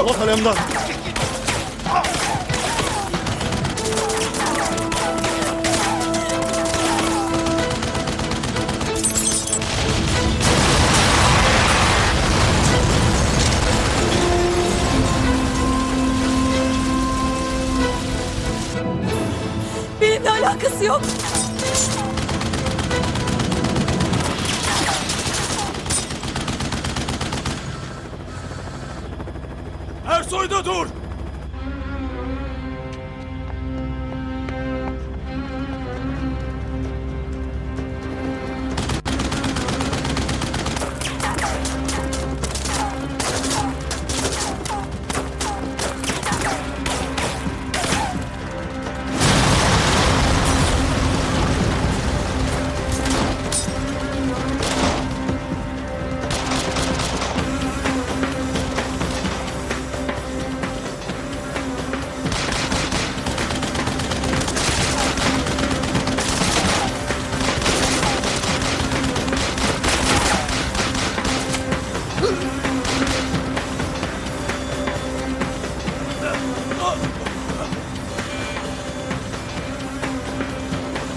Allah kalemden. Benimle alakası yok. Ersoy'da dur!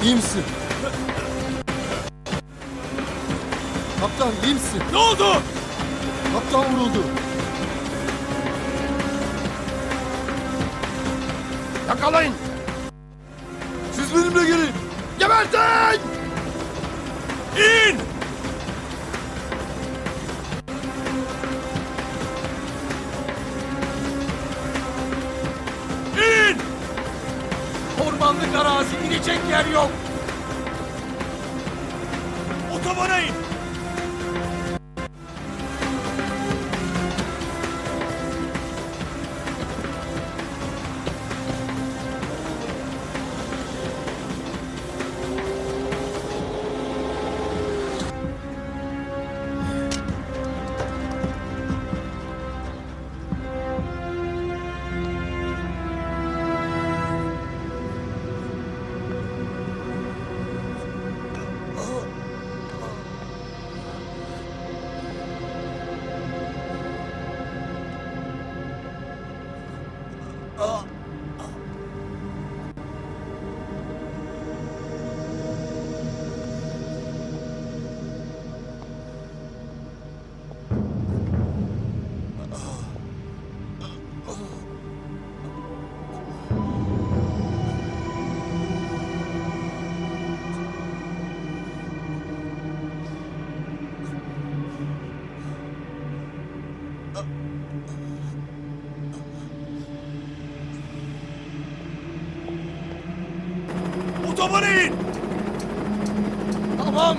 İyi misin? Kaptan iyi misin? Ne oldu? Kaptan vuruldu. Yakalayın! Siz benimle gelin. Gebertin! İn! İn! Ormanlık arazi, inecek yer yok. Otobana in! Otobana in! Tamam.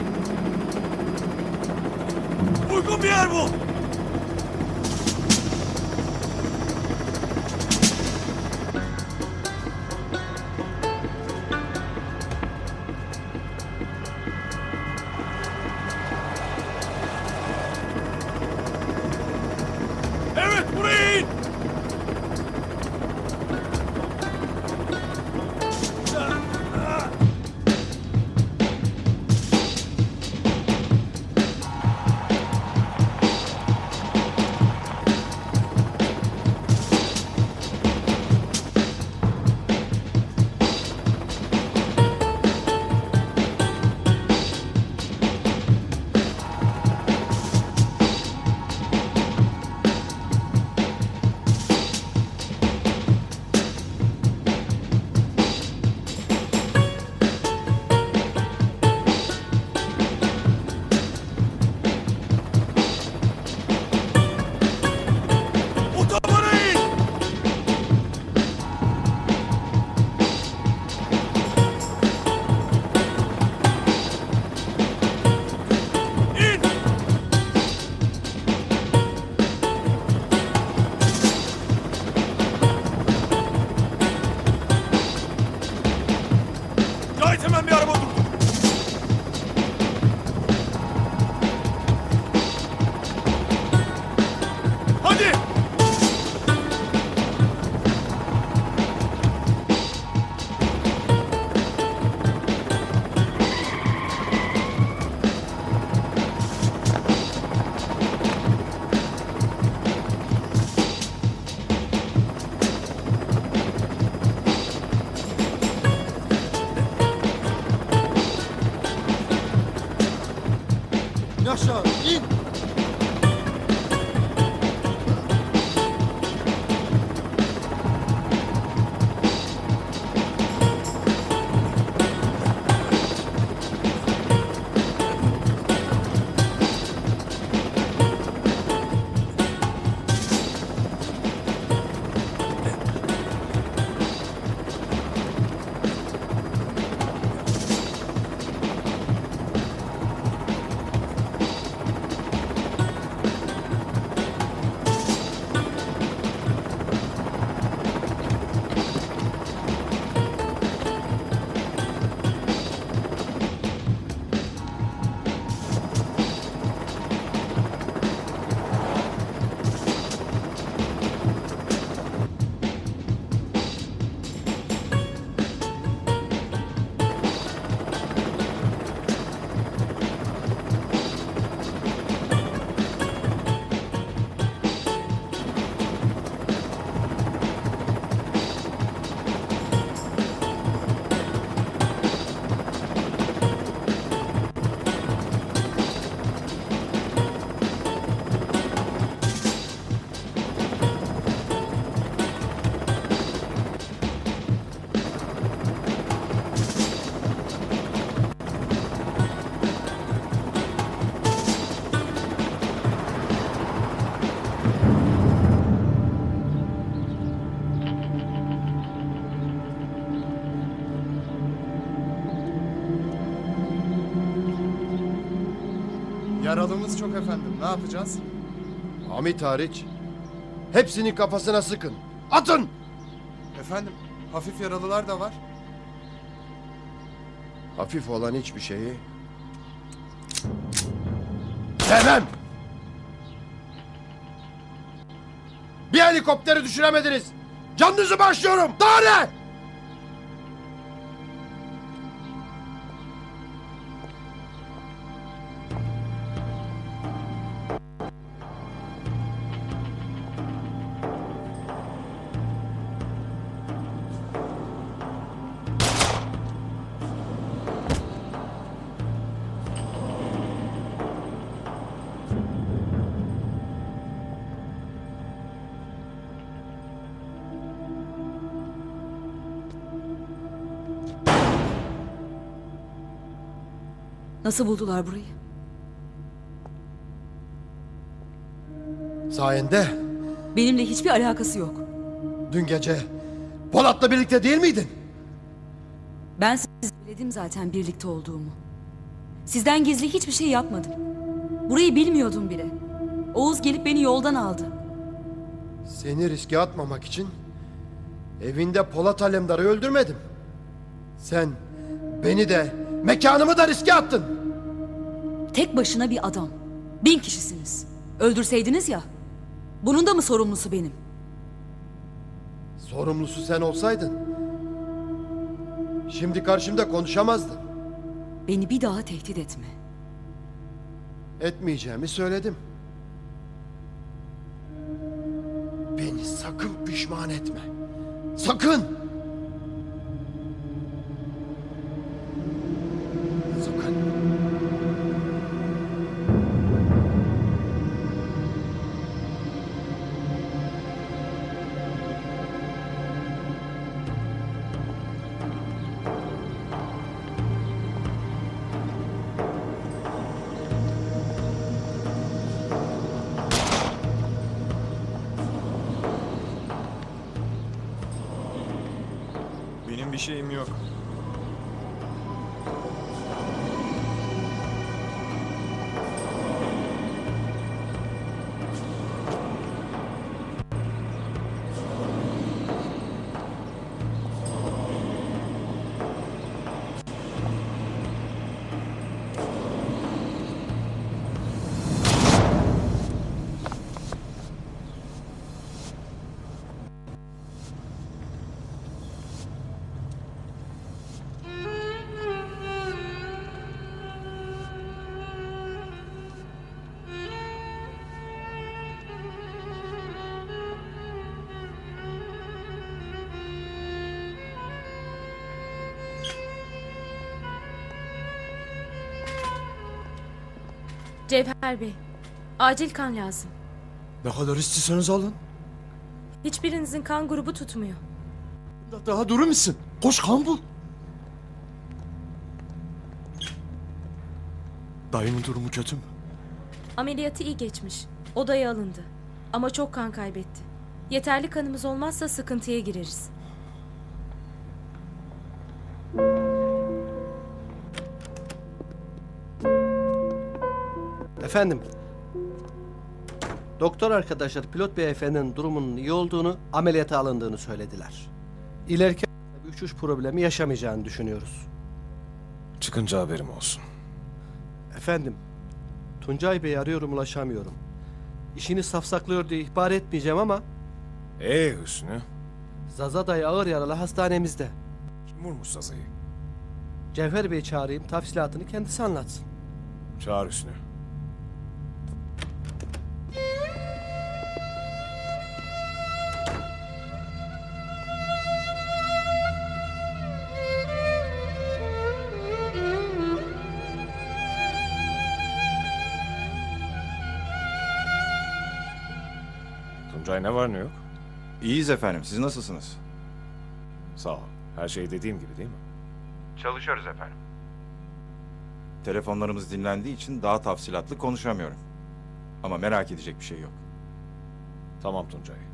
Uygun bir yer bul! Evet, buraya in! Otobana in! İn! Gayet hemen bir araba durdu. Hadi! İn aşağı, in! Yaralımız çok efendim. Ne yapacağız? Hamit hariç hepsini kafasına sıkın. Atın! Efendim, hafif yaralılar da var. Hafif olan hiçbir şeyi sevmem. Bir helikopteri düşüremediniz. Canınızı başlıyorum. Daha ne? Nasıl buldular burayı? Sayende Benimle hiçbir alakası yok. dün gece Polat'la birlikte değil miydin? Ben sizinle Dedim zaten birlikte olduğumu. Sizden gizli hiçbir şey yapmadım. Burayı bilmiyordum bile. Oğuz gelip beni yoldan aldı. Seni riske atmamak için evinde Polat Alemdar'ı öldürmedim. Sen beni de mekanımı da riske attın. Tek başına bir adam. 1000 kişisiniz. Öldürseydiniz ya. Bunun da mı sorumlusu benim? Sorumlusu sen olsaydın şimdi karşımda konuşamazdın. Beni bir daha tehdit etme. Etmeyeceğimi söyledim. Beni sakın pişman etme. Sakın! Sakın! Benim bir şeyim yok. Cevher Bey, acil kan lazım. Ne kadar istiyorsanız alın. Hiçbirinizin kan grubu tutmuyor. Daha durur musun? Koş kan bul. Dayının durumu kötü mü? Ameliyatı iyi geçmiş. Odaya alındı. Ama çok kan kaybetti. Yeterli kanımız olmazsa sıkıntıya gireriz. Efendim, doktor arkadaşlar pilot beyefendinin durumunun iyi olduğunu, ameliyata alındığını söylediler. İleriki bir uçuş problemi yaşamayacağını düşünüyoruz. Çıkınca haberim olsun. Efendim, Tuncay Bey'i arıyorum ulaşamıyorum. İşini safsaklıyor diye ihbar etmeyeceğim ama Hüsnü. Zaza dayı ağır yaralı hastanemizde. Kim vurmuş Saza'yı? Cevher Bey'i çağırayım, tafsilatını kendisi anlatsın. Çağır Hüsnü. Tuncay ne var ne yok? İyiyiz efendim. Siz nasılsınız? Sağ ol. Her şey dediğim gibi değil mi? Çalışıyoruz efendim. Telefonlarımız dinlendiği için daha tafsilatlı konuşamıyorum. Ama merak edecek bir şey yok. Tamam Tuncay.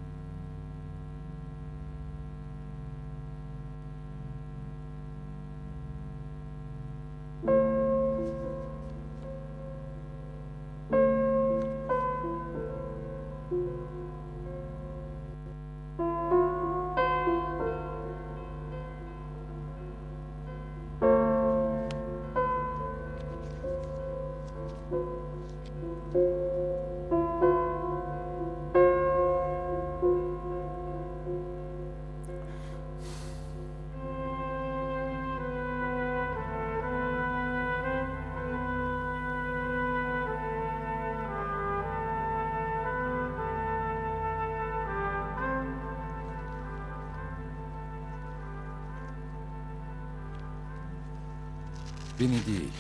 Beni değil,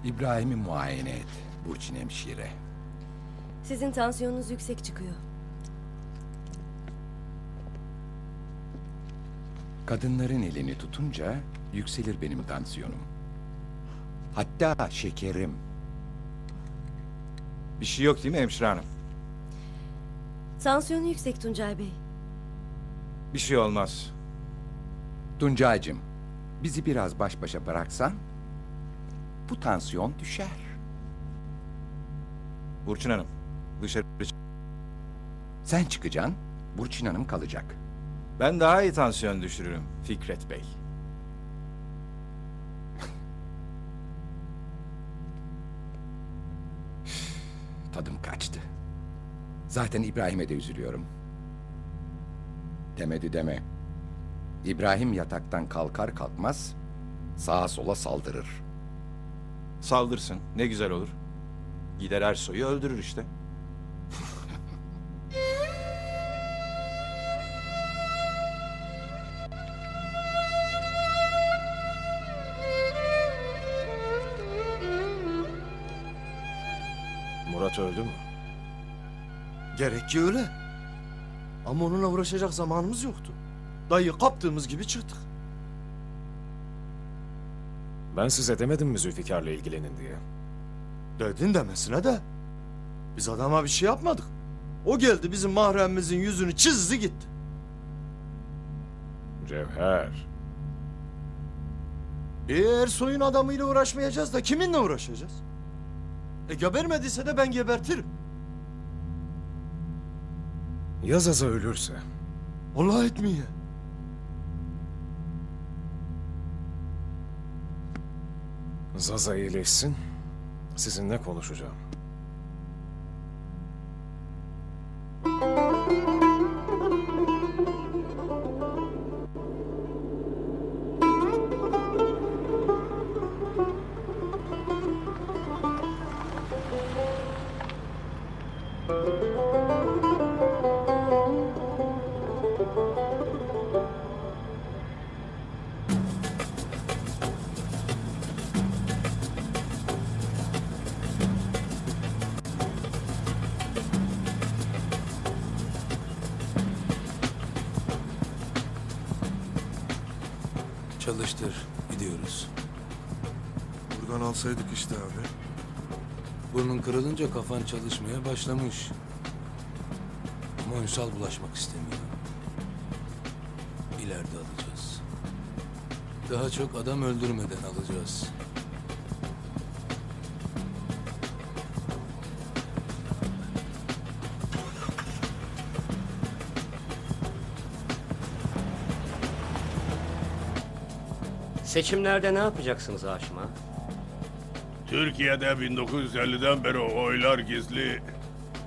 İbrahim'i muayene et Burçin hemşire. Sizin tansiyonunuz yüksek çıkıyor. Kadınların elini tutunca yükselir benim tansiyonum. Hatta şekerim. Bir şey yok değil mi hemşire hanım? Tansiyonu yüksek Tuncay Bey. Bir şey olmaz. Tuncaycığım, bizi biraz baş başa bıraksan bu tansiyon düşer. Burçin Hanım, dışarı çık. Sen çıkacaksın, Burçin Hanım kalacak. Ben daha iyi tansiyon düşürürüm Fikret Bey. Tadım kaçtı. Zaten İbrahim'e de üzülüyorum. Demedi deme. İbrahim yataktan kalkar kalkmaz sağa sola saldırır. Saldırsın, ne güzel olur. Gider Ersoy'u öldürür işte. Murat öldü mü? Gerek ki öyle. Ama onunla uğraşacak zamanımız yoktu. Dayı kaptığımız gibi çıktık. Ben size demedim mi Zülfikar'la ilgilenin diye? Dedin demesine de. Biz adama bir şey yapmadık. O geldi bizim mahremimizin yüzünü çizdi gitti. Cevher. Ersoy'un adamıyla uğraşmayacağız da kiminle uğraşacağız? Gebermediyse de ben gebertirim. Ya Zaza ölürse? Allah etmeye. Zaza iyileşsin. Sizinle konuşacağım. Çalıştır. Gidiyoruz. Buradan alsaydık işte abi. Burnun kırılınca kafan çalışmaya başlamış. Ama Ünsal bulaşmak istemiyor. İleride alacağız. Daha çok adam öldürmeden alacağız. Seçimlerde ne yapacaksınız Haşim ağa? Türkiye'de 1950'den beri oylar gizli.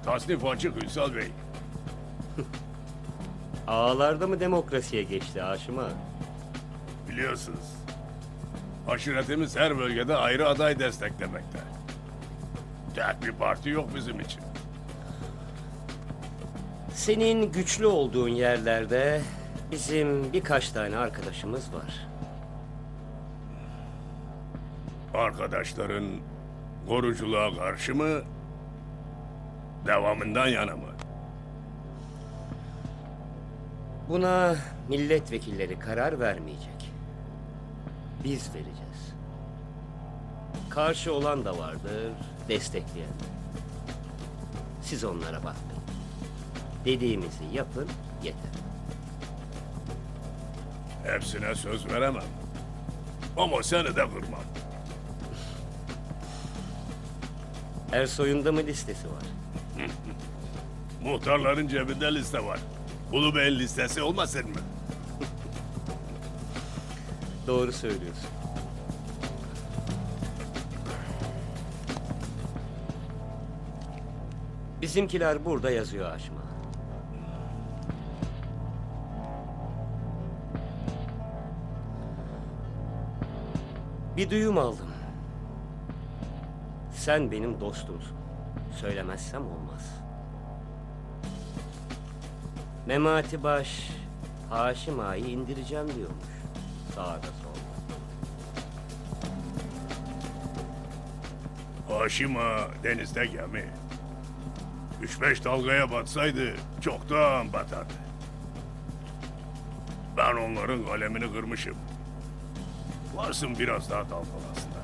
Tasnif açık Ünsal Bey. Ağalarda mı demokrasiye geçti Haşim ağa? Biliyorsunuz. Aşiretimiz her bölgede ayrı aday desteklemekte. Tek bir parti yok bizim için. Senin güçlü olduğun yerlerde bizim birkaç tane arkadaşımız var. Arkadaşların koruculuğa karşı mı? Devamından yana mı? Buna milletvekilleri karar vermeyecek. Biz vereceğiz. Karşı olan da vardır, destekleyen de. Siz onlara bakmayın. Dediğimizi yapın, yeter. Hepsine söz veremem. Ama seni de kırmam. Ersoy'un da mı listesi var? Muhtarların cebinde liste var. Ulu Bey'in listesi olmasın mı? Doğru söylüyorsun. Bizimkiler burada yazıyor Haşim ağa. Bir duyum aldım. Sen benim dostumsun. Söylemezsem olmaz. Memati Baş, Haşim Ağa'yı indireceğim diyormuş. Sağda solda. Haşim Ağa denizde gemi. 3-5 dalgaya batsaydı çoktan batardı. Ben onların kalemini kırmışım. Varsın biraz daha dalgalasınlar.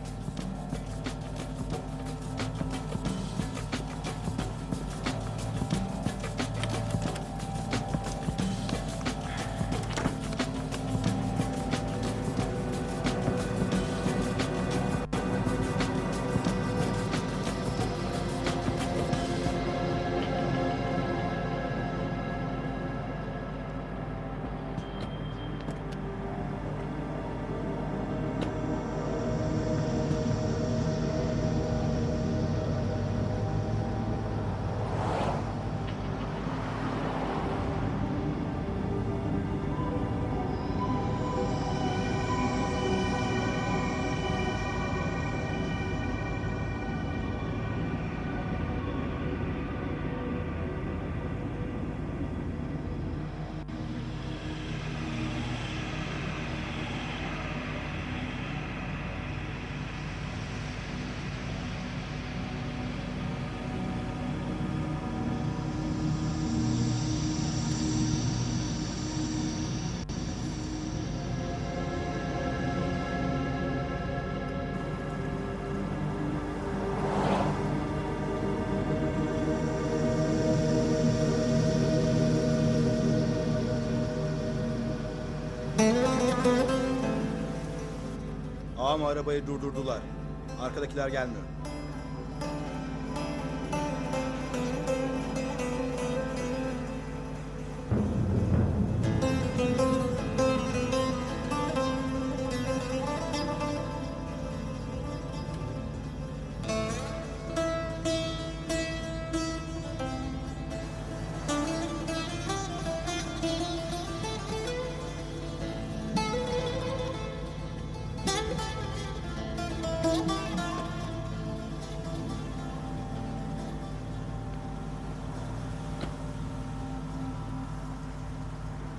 Ağam arabayı durdurdular. Arkadakiler gelmiyor.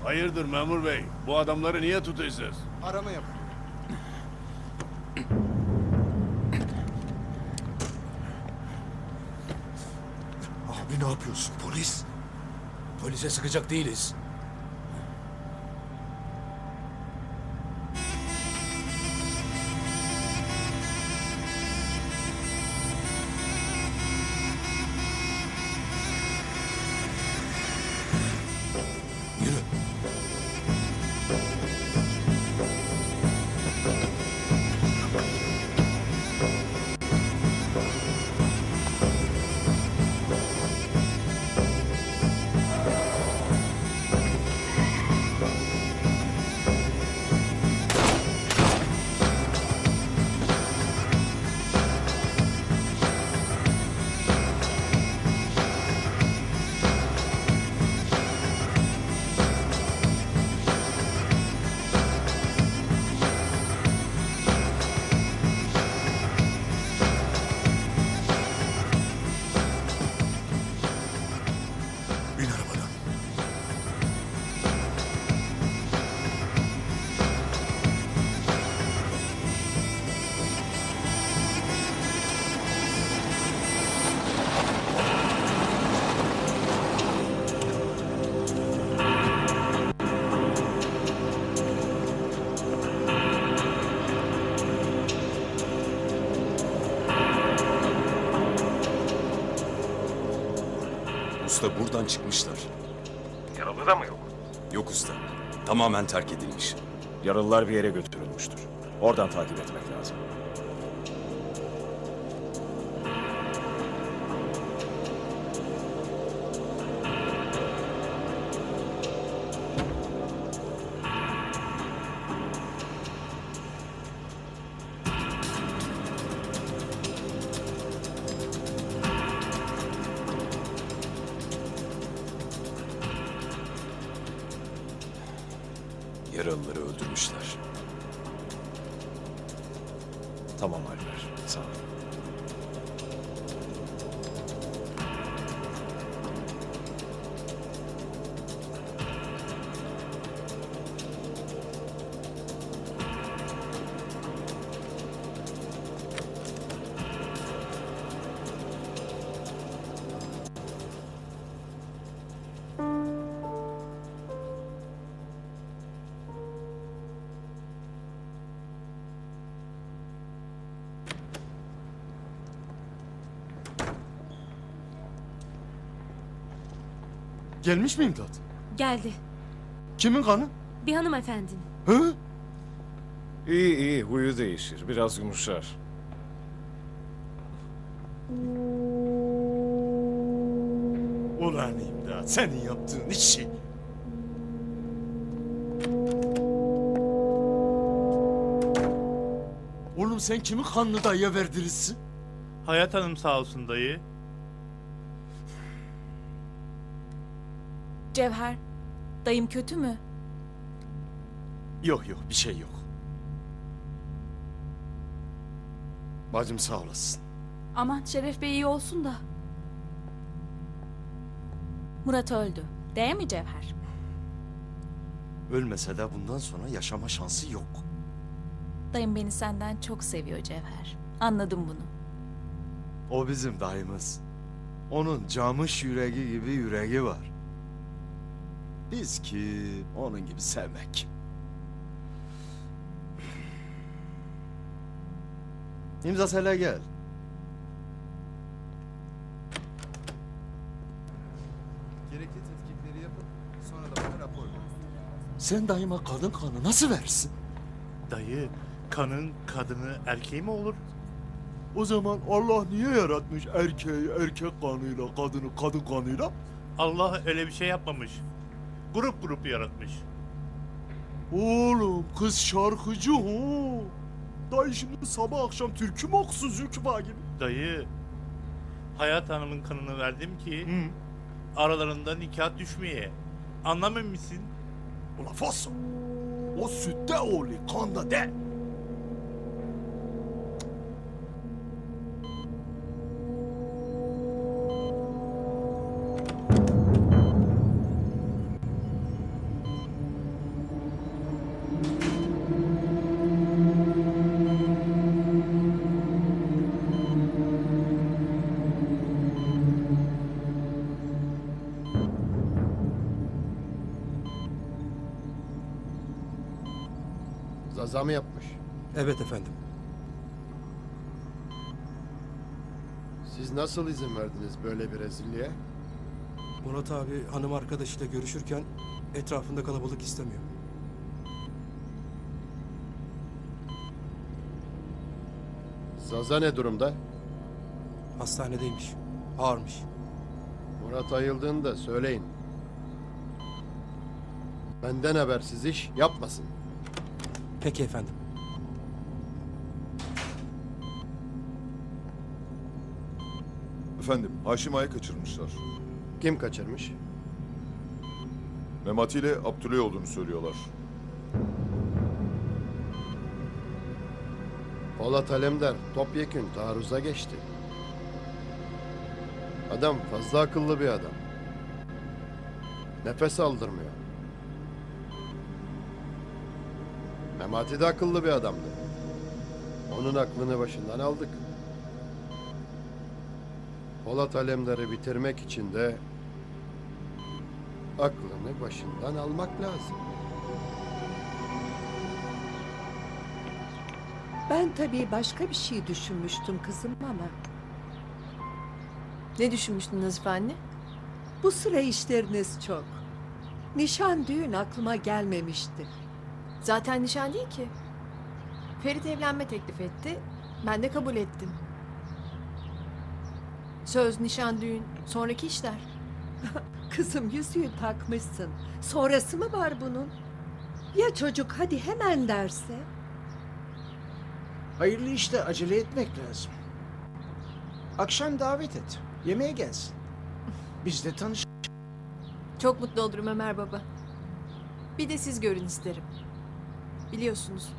Hayırdır memur bey? Bu adamları niye tutuyorsunuz? Arama yapıyor. Abi ne yapıyorsun polis? Polise sıkacak değiliz. Yürü. Bin arabadan. Usta buradan çıkmışlar. Yaralı da mı yok? Yok usta. Tamamen terk edilmiş. Yaralılar bir yere götürülmüştür. Oradan takip etmek lazım. Yaralıları öldürmüşler. Tamam Alper, sağ ol. Gelmiş mi imdat? Geldi. Kimin kanı? Bir hanımefendinin. Hı? İyi iyi, huyu değişir, biraz yumuşar. Ulan imdat, senin yaptığın işi. Oğlum sen kimin kanını dayıya verdirirsin? Hayat Hanım sağ olsun dayı. Cevher, dayım kötü mü? Yok yok, bir şey yok. Bacım sağ olasın. Aman Şeref Bey iyi olsun da. Murat öldü. Değil mi Cevher? Ölmese de bundan sonra yaşama şansı yok. Dayım beni senden çok seviyor Cevher. Anladım bunu. O bizim dayımız. Onun camış yüreği gibi yüreği var. Biz kim, onun gibi sevmek. İmza hele gel. Gerekli tetkikleri yapıp sonra da bana rapor verin. Sen dayıma kadın kanı nasıl versin? Dayı, kanın kadını erkeği mi olur? O zaman Allah niye yaratmış erkeği erkek kanıyla, kadını kadın kanıyla? Allah öyle bir şey yapmamış. Grup grup yaratmış. Oğlum kız şarkıcı ho. Dayı şimdi sabah akşam türkü mü okusun Zülküfa gibi? Dayı, Hayat Hanım'ın kanını verdim ki aralarında nikah düşmeye. Anlamıyor musun? Ulan Faso. O sütte oğlu kanda de. Zaza mı yapmış? Evet efendim. Siz nasıl izin verdiniz böyle bir rezilliğe? Murat abi hanım arkadaşıyla görüşürken etrafında kalabalık istemiyor. Zaza ne durumda? Hastanedeymiş. Ağırmış. Murat ayıldığında söyleyin. Benden habersiz iş yapmasın. Peki efendim. Efendim, Haşim Ağa'yı kaçırmışlar. Kim kaçırmış? Memati ile Abdüley olduğunu söylüyorlar. Polat Alemdar topyekün taarruza geçti. Adam fazla akıllı bir adam. Nefes aldırmıyor. Memati de akıllı bir adamdı. Onun aklını başından aldık. Polat Alemdar'ı bitirmek için de aklını başından almak lazım. Ben tabii başka bir şey düşünmüştüm kızım ama Ne düşünmüştün Nazife anne? bu sıra işleriniz çok. Nişan düğün aklıma gelmemişti. Zaten nişan değil ki. Ferit evlenme teklif etti. Ben de kabul ettim. Söz, nişan, düğün, sonraki işler. Kızım yüzüğü takmışsın. Sonrası mı var bunun? Ya çocuk hadi hemen derse? Hayırlı işte acele etmek lazım. Akşam davet et. Yemeğe gelsin. Biz de tanış. Çok mutlu olurum Ömer baba. Bir de siz görün isterim. Biliyorsunuz,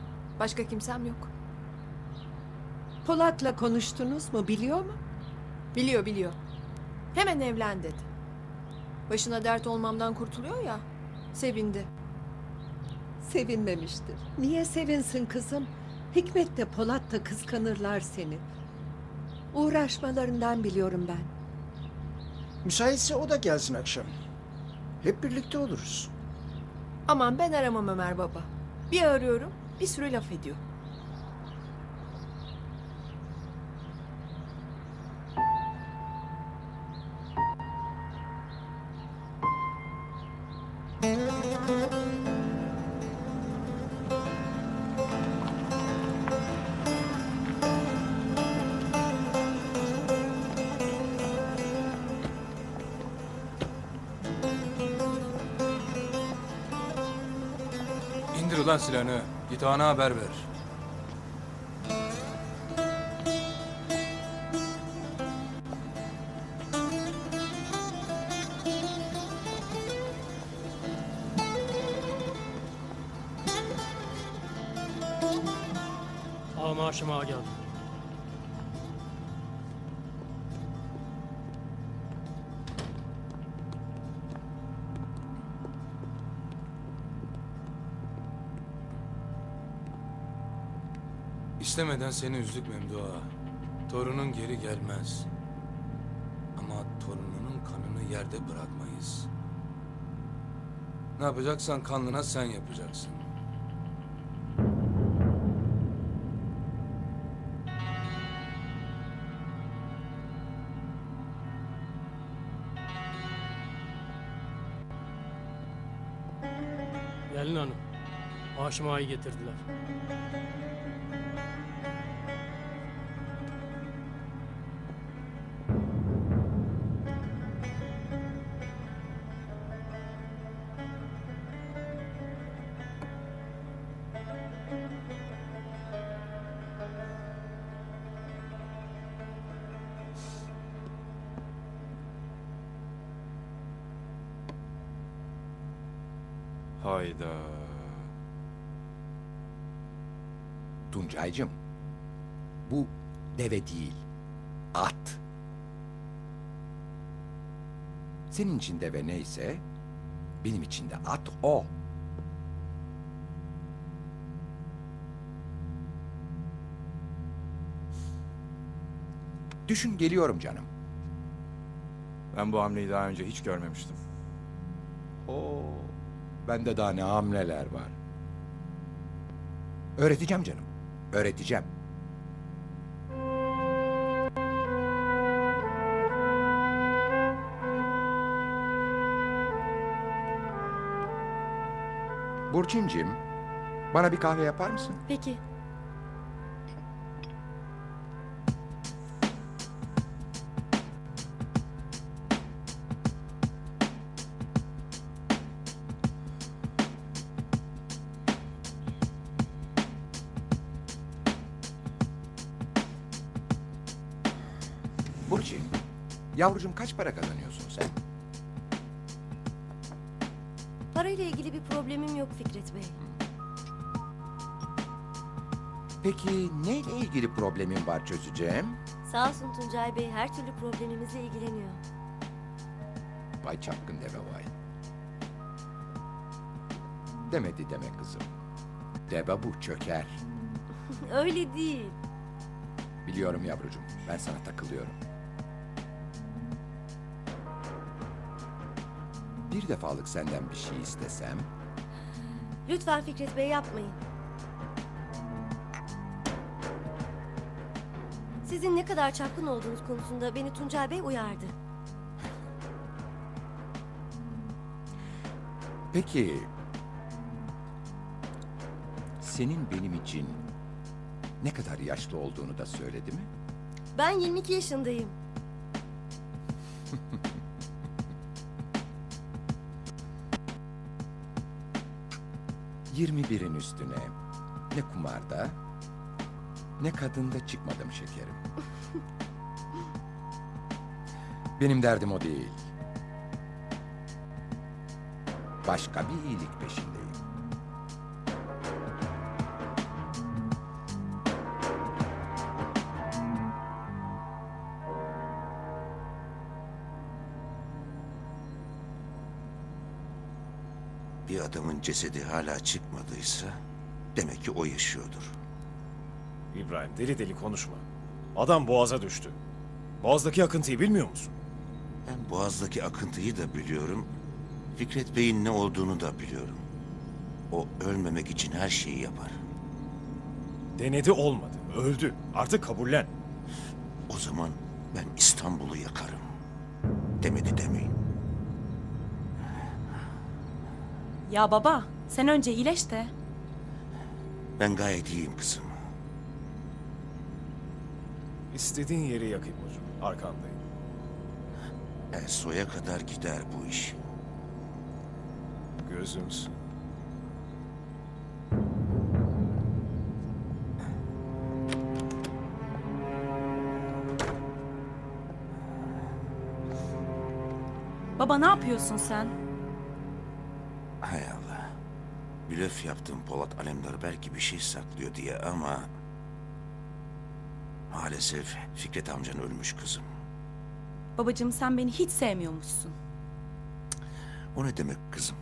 başka kimsem yok. Polat'la konuştunuz mu, biliyor mu? Biliyor. Hemen evlen dedi. Başına dert olmamdan kurtuluyor ya, sevindi. Sevinmemiştir. Niye sevinsin kızım? Hikmet de Polat da kıskanırlar seni. Uğraşmalarından biliyorum ben. Müsaitse o da gelsin akşam. Hep birlikte oluruz. Aman ben aramam Ömer baba. Bir arıyorum, bir sürü laf ediyor. İndir ulan silahını. Git ana haber ver. Haşim Ağa geldi. İstemeden seni üzdük Memduha. Torunun geri gelmez. Ama torununun kanını yerde bırakmayız. Ne yapacaksan kanlına sen yapacaksın. Gelin Gelin hanım. Haşim Ağa'yı getirdiler. Hayda. Tuncaycığım, bu deve değil, at. Senin için deve neyse, benim için de at o. Düşün, geliyorum canım. Ben bu hamleyi daha önce hiç görmemiştim. Oo, bende daha ne hamleler var. Öğreteceğim canım, öğreteceğim. Burçincim, bana bir kahve yapar mısın? Peki. Burçin, yavrucuğum kaç para kazanıyorsun sen? Parayla ilgili bir problemim yok Fikret Bey. Peki neyle ilgili problemin var çözeceğim? Sağ olsun Tuncay Bey her türlü problemimizle ilgileniyor. Vay çapkın deve vay. Demedi deme kızım. Deve bu çöker. Öyle değil. Biliyorum yavrucuğum, ben sana takılıyorum. Bir defalık senden bir şey istesem... Lütfen Fikret Bey yapmayın. Sizin ne kadar çapkın olduğunuz konusunda beni Tuncay Bey uyardı. Peki... Senin benim için ne kadar yaşlı olduğunu da söyledi mi? Ben 22 yaşındayım. ...21'in üstüne ne kumarda ne kadında çıkmadım şekerim. Benim derdim o değil. Başka bir iyilik peşindeyim. Bir adamın cesedi hala çıkmadıysa demek ki o yaşıyordur. İbrahim deli deli konuşma. Adam boğaza düştü. Boğazdaki akıntıyı bilmiyor musun? Ben boğazdaki akıntıyı da biliyorum. Fikret Bey'in ne olduğunu da biliyorum. O ölmemek için her şeyi yapar. Denedi olmadı. Öldü. Artık kabullen. O zaman ben İstanbul'u yakarım. Demedi demeyin. Ya baba, sen önce iyileş de. Ben gayet iyiyim kızım. İstediğin yeri yakayım hocam. Arkandayım. Soya kadar gider bu iş. Gözümsün. Baba ne yapıyorsun sen? Hay Allah. Blöf yaptım Polat Alemdar belki bir şey saklıyor diye ama... Maalesef Fikret amcan ölmüş kızım. Babacığım sen beni hiç sevmiyormuşsun. O ne demek kızım?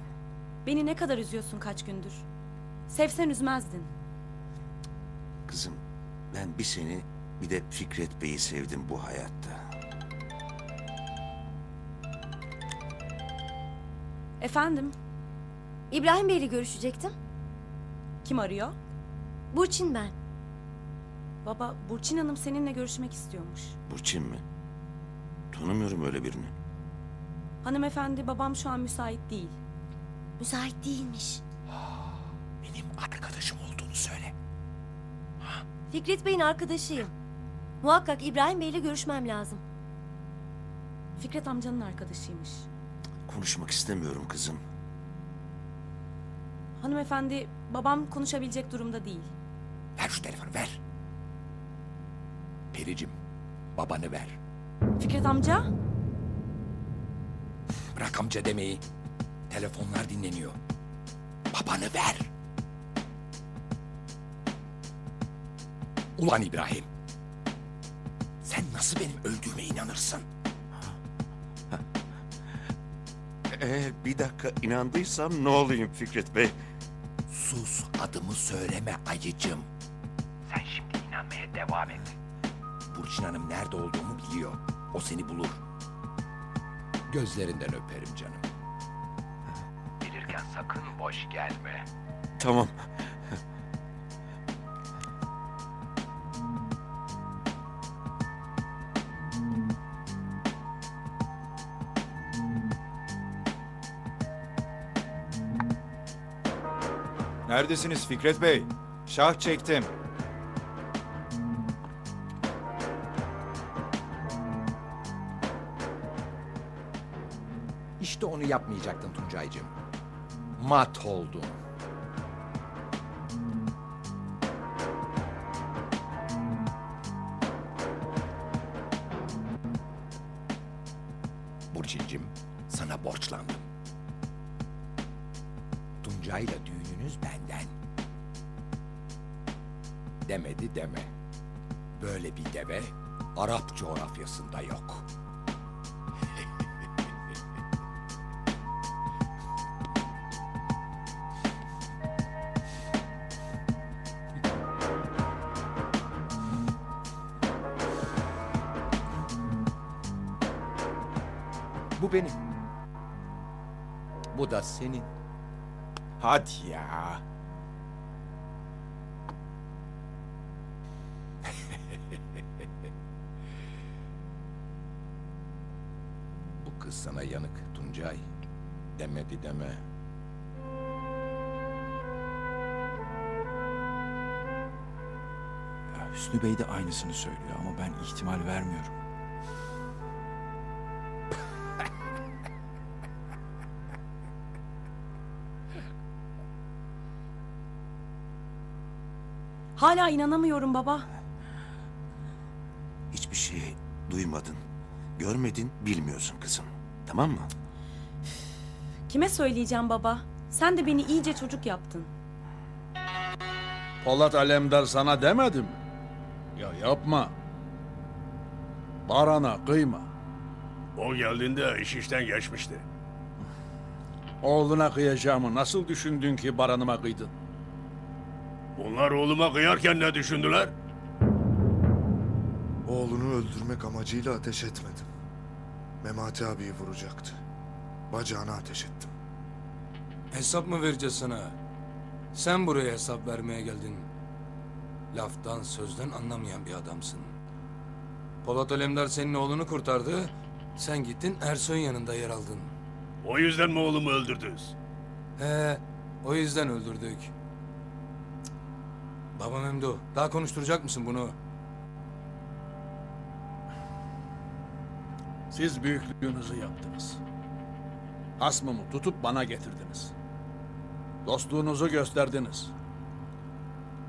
Beni ne kadar üzüyorsun kaç gündür. Sevsen üzmezdin. Kızım ben bir seni bir de Fikret Bey'i sevdim bu hayatta. Efendim? İbrahim Bey'le görüşecektim. Kim arıyor? Burçin ben. Baba, Burçin Hanım seninle görüşmek istiyormuş. Burçin mi? Tanımıyorum öyle birini. Hanımefendi, babam şu an müsait değil. Müsait değilmiş. arkadaşım olduğunu söyle. Fikret Bey'in arkadaşıyım. Muhakkak İbrahim Bey'le görüşmem lazım. Fikret amcanın arkadaşıymış. Konuşmak istemiyorum kızım. Hanımefendi, babam konuşabilecek durumda değil. Ver şu telefonu, ver. Pericim, babanı ver. Fikret amca? Bırak amca demeyi. Telefonlar dinleniyor. Babanı ver. Ulan İbrahim. Sen nasıl benim öldüğüme inanırsın? Eğer bir dakika inandıysam ne olayım Fikret Bey? Sus, adımı söyleme ayıcım. Sen şimdi inanmaya devam et. Burçin Hanım nerede olduğumu biliyor. O seni bulur. Gözlerinden öperim canım. Gelirken sakın boş gelme. Tamam. Neredesiniz Fikret Bey? Şah çektim. İşte onu yapmayacaktın Tuncaycığım. Mat oldun. Burçincim, sana borçlandım. Tuncay'la düğününüz benden. Demedi deme. Böyle bir deve Arap coğrafyasında yok. Bu benim. Bu da senin. Hadi ya. Bu kız sana yanık Tuncay. Demedi deme. Ya Hüsnü Bey de aynısını söylüyor ama ben ihtimal vermiyorum. Hala inanamıyorum baba. Hiçbir şey duymadın, görmedin, bilmiyorsun kızım. Tamam mı? Kime söyleyeceğim baba? Sen de beni iyice çocuk yaptın. Polat Alemdar sana demedim. Ya yapma. Baran'a kıyma. O geldiğinde iş işten geçmişti. Oğluna kıyacağımı nasıl düşündün ki Baran'ıma kıydın? Bunlar oğluma kıyarken ne düşündüler? Oğlunu öldürmek amacıyla ateş etmedim. Memati abiyi vuracaktı. Bacağına ateş ettim. Hesap mı vereceğiz sana? Sen buraya hesap vermeye geldin. Laftan sözden anlamayan bir adamsın. Polat Alemdar senin oğlunu kurtardı. Sen gittin Ersoy'un yanında yer aldın. O yüzden mi oğlumu öldürdünüz? He, o yüzden öldürdük. Cık. Baba Memdu, daha konuşturacak mısın bunu? Siz büyüklüğünüzü yaptınız. Hasmımı tutup bana getirdiniz. Dostluğunuzu gösterdiniz.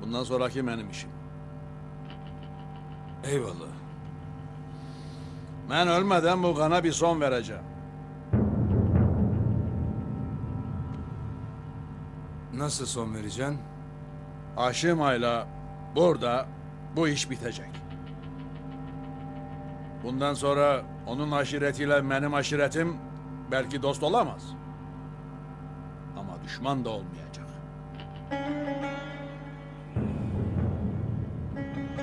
Bundan sonraki benim işim. Eyvallah. Ben ölmeden bu kana bir son vereceğim. Nasıl son vereceksin? Haşim Ağa'yla burada bu iş bitecek. Bundan sonra onun aşiretiyle benim aşiretim belki dost olamaz. Ama düşman da olmayacak.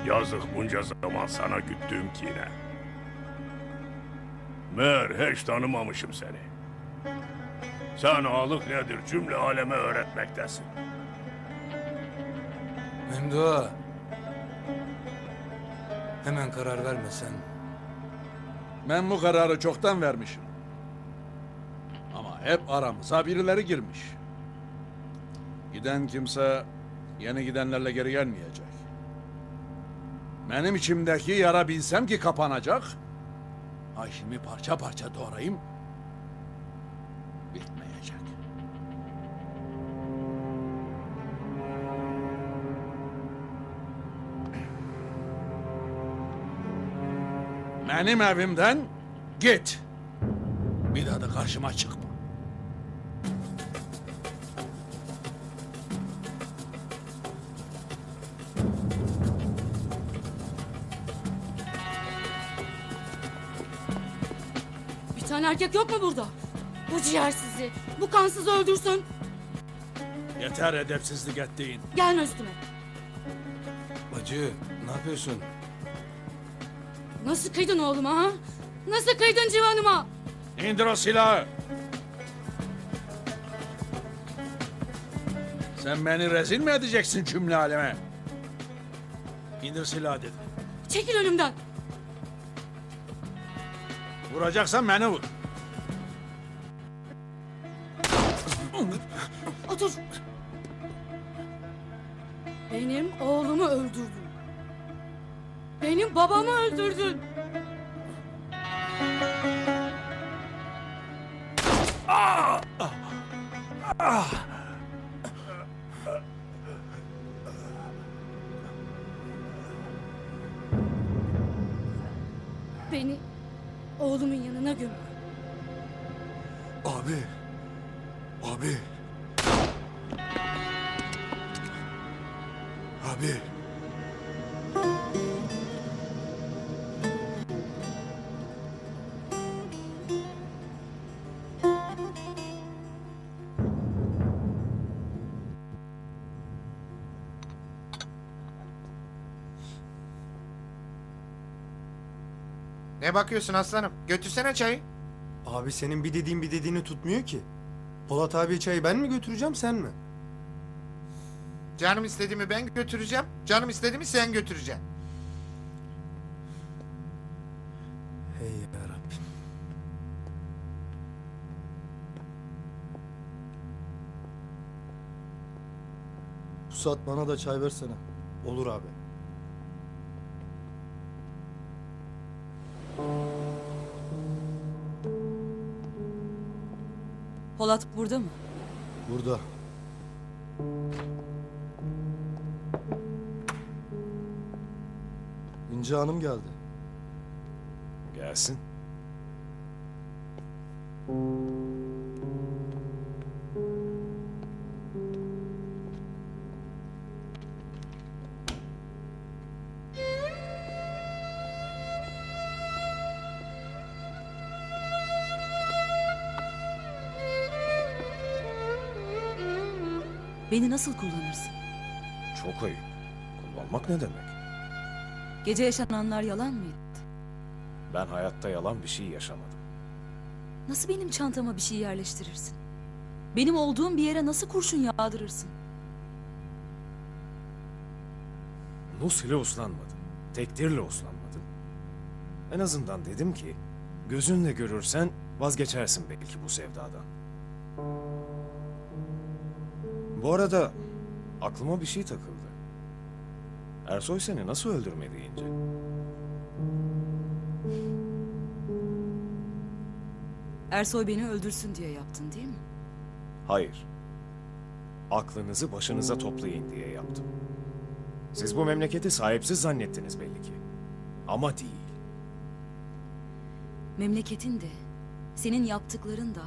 Yazık bunca zaman sana güttüğüm kine. Meğer hiç tanımamışım seni. Sen ağalık nedir cümle aleme öğretmektesin. Memdu ağa. Hemen karar verme sen. Ben bu kararı çoktan vermişim. Ama hep aramıza birileri girmiş. Giden kimse Yeni gidenlerle geri gelmeyecek. Benim içimdeki yara bilsem ki kapanacak. Haşim'i parça parça doğrayayım. Bitmeyecek. Benim evimden git. Bir daha da karşıma çıkma. Bir tane erkek yok mu burada? Bu ciğersizi, bu kansızı öldürsün. Yeter edepsizlik ettiğin. Gelme üstüme. Bacı ne yapıyorsun? Nasıl kıydın oğluma ha? Nasıl kıydın civanıma? İndir o silahı. Sen beni rezil mi edeceksin cümle aleme? İndir silahı dedim. Çekil önümden. Vuracaksan beni vur. Otur. Benim oğlumu öldürdün. Benim babamı öldürdün. Beni oğlumun yanına göm. Abi. Abi. Abi. Ne bakıyorsun aslanım? Götürsene çayı. Abi senin bir dediğin bir dediğini tutmuyor ki. Polat abi çayı ben mi götüreceğim sen mi? Canım istediğimi ben götüreceğim. Canım istediğimi sen götüreceksin. Hey yarabbim. Pusat bana da çay versene. Olur abi. Polat burada mı? Burada. İnci Hanım geldi. Gelsin. Beni nasıl kullanırsın? Çok ayıp. Kullanmak ne demek? Gece yaşananlar yalan mıydı? Ben hayatta yalan bir şey yaşamadım. Nasıl benim çantama bir şey yerleştirirsin? Benim olduğum bir yere nasıl kurşun yağdırırsın? Nus ile uslanmadım. Tekdirle uslanmadım. En azından dedim ki gözünle görürsen vazgeçersin belki bu sevdadan. Bu arada aklıma bir şey takıldı. Ersoy seni nasıl öldürmedi İnce? Ersoy beni öldürsün diye yaptın değil mi? Hayır. Aklınızı başınıza toplayın diye yaptım. Siz bu memleketi sahipsiz zannettiniz belli ki. Ama değil. Memleketin de, senin yaptıkların da,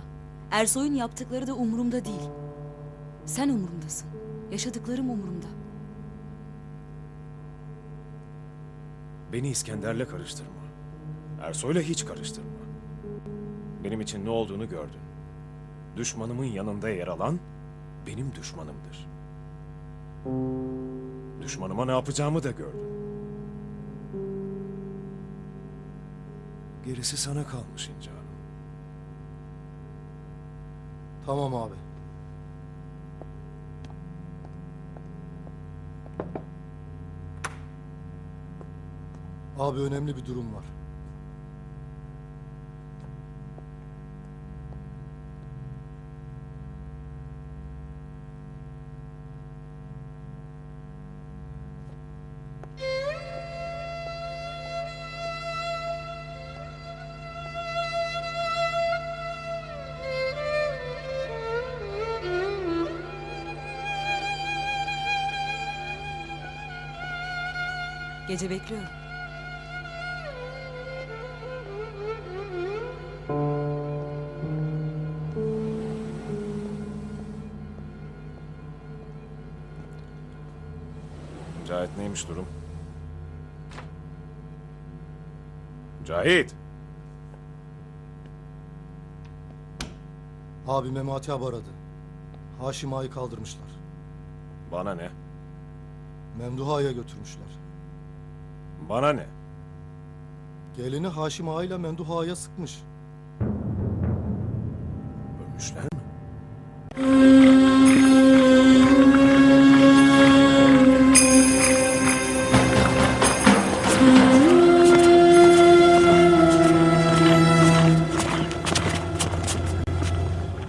Ersoy'un yaptıkları da umurumda değil. Sen umurumdasın. Yaşadıklarım umurumda. Beni İskender'le karıştırma. Ersoy'la hiç karıştırma. Benim için ne olduğunu gördün. Düşmanımın yanında yer alan benim düşmanımdır. Düşmanıma ne yapacağımı da gördün. Gerisi sana kalmış İnce Hanım. Tamam abi. Abi önemli bir durum var. Gece bekliyorum. Cahit neymiş durum? Cahit! Abi Memati abi aradı. Haşim Ağa'yı kaldırmışlar. Bana ne? Memduh Ağa'ya götürmüşler. Bana ne? Gelini Haşim Ağa ile Memduh Ağa'ya sıkmış. Ölmüşler mi?